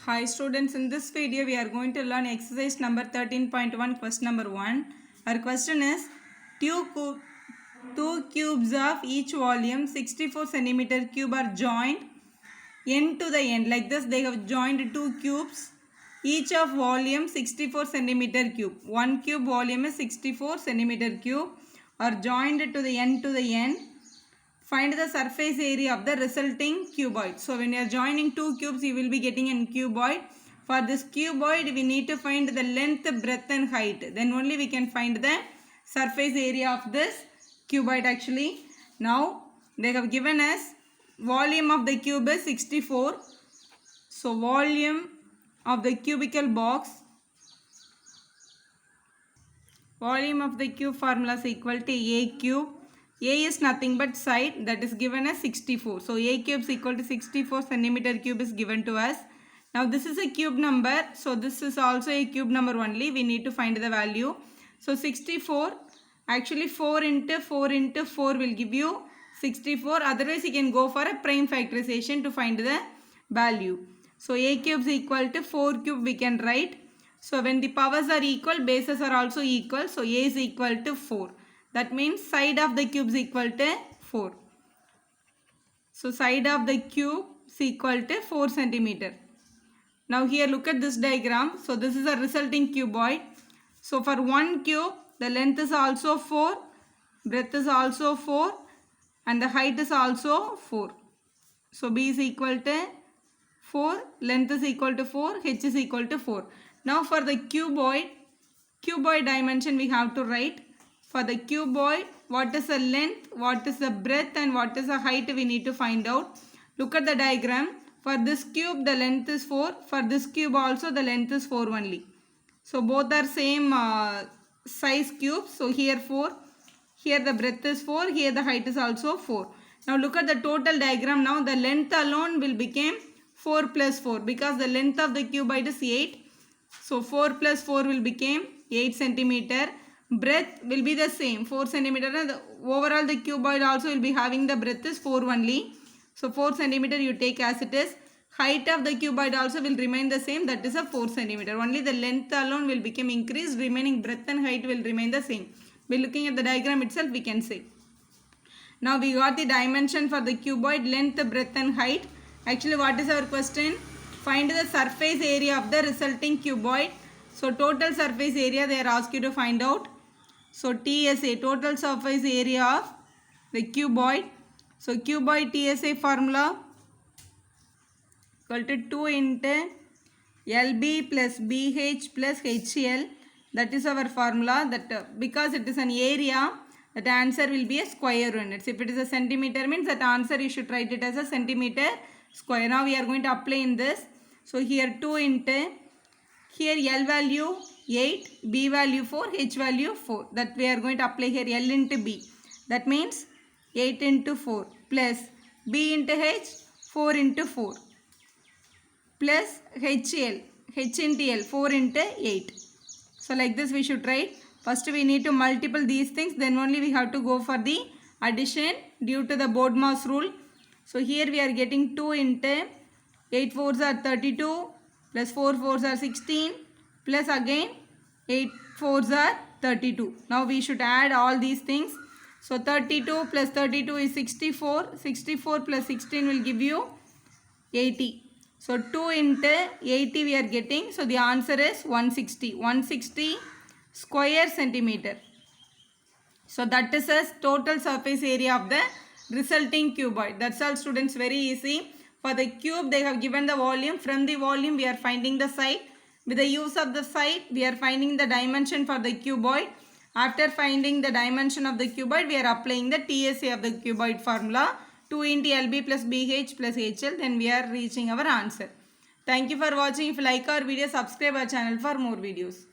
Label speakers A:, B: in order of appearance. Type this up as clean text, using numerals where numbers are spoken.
A: Hi students, in this video we are going to learn exercise number 13.1 question number 1. Our question is two cubes of each volume 64 centimeter cube are joined end to the end. Like this they have joined two cubes each of volume 64 centimeter cube. One cube volume is 64 centimeter cube are joined to the end. Find the surface area of the resulting cuboid. So when you are joining two cubes, you will be getting a cuboid. For this cuboid, we need to find the length, breadth and height. Then only we can find the surface area of this cuboid actually. Now they have given us volume of the cube is 64. So volume of the cubical box, volume of the cube formula is equal to A cube. A is nothing but side, that is given as 64. So A cube is equal to 64 centimeter cube is given to us. Now this is a cube number. So this is also a cube number only. We need to find the value. So 64, actually 4 into 4 into 4 will give you 64. Otherwise you can go for a prime factorization to find the value. So A cube is equal to 4 cube we can write. So when the powers are equal, bases are also equal. So A is equal to 4. That means side of the cube is equal to 4. So side of the cube is equal to 4 centimeter. Now here look at this diagram. So this is a resulting cuboid. So for one cube, the length is also 4, breadth is also 4 and the height is also 4. So B is equal to 4, length is equal to 4, H is equal to 4. Now for the cuboid dimension we have to write. For the cuboid, what is the length, what is the breadth and what is the height we need to find out. Look at the diagram. For this cube the length is 4. For this cube also the length is 4 only. So both are same size cubes. So here 4. Here the breadth is 4. Here the height is also 4. Now look at the total diagram. Now the length alone will become 4 plus 4 because the length of the cuboid is 8. So 4 plus 4 will become 8 centimeter. Breadth will be the same 4 centimeter. Overall the cuboid also will be having the breadth is 4 only. So 4 centimeter you take as it is. Height of the cuboid also will remain the same, that is a 4 centimeter. Only the length alone will become increased, remaining breadth and height will remain the same. By looking at the diagram itself we can say. Now we got the dimension for the cuboid, length, breadth and height. Actually what is our question? Find the surface area of the resulting cuboid. So total surface area they are asked you to find out. So TSA, total surface area of the cuboid. So cuboid TSA formula equal to 2 into LB plus BH plus HL. That is our formula. That because it is an area, that answer will be a square units. If it is a centimeter means that answer you should write it as a centimeter square. Now we are going to apply in this. So here 2 into, here L value 8, B value 4, H value 4. That we are going to apply here L into B. That means 8 into 4 plus B into H 4 into 4 plus HL, H into L 4 into 8. So like this we should write. First we need to multiple these things, then only we have to go for the addition due to the Bodmas rule. So here we are getting 2 into 8 fours are 32 plus 4 fours are 16 plus again 8 fours are 32. Now we should add all these things. So 32 plus 32 is 64. 64 plus 16 will give you 80. So 2 into 80 we are getting. So the answer is 160. 160 square centimeter. So that is a total surface area of the resulting cuboid. That's all students, very easy. For the cube they have given the volume. From the volume we are finding the side. With the use of the side we are finding the dimension for the cuboid. After finding the dimension of the cuboid we are applying the TSA of the cuboid formula. 2 into LB plus BH plus HL. Then we are reaching our answer. Thank you for watching. If you like our video, subscribe our channel for more videos.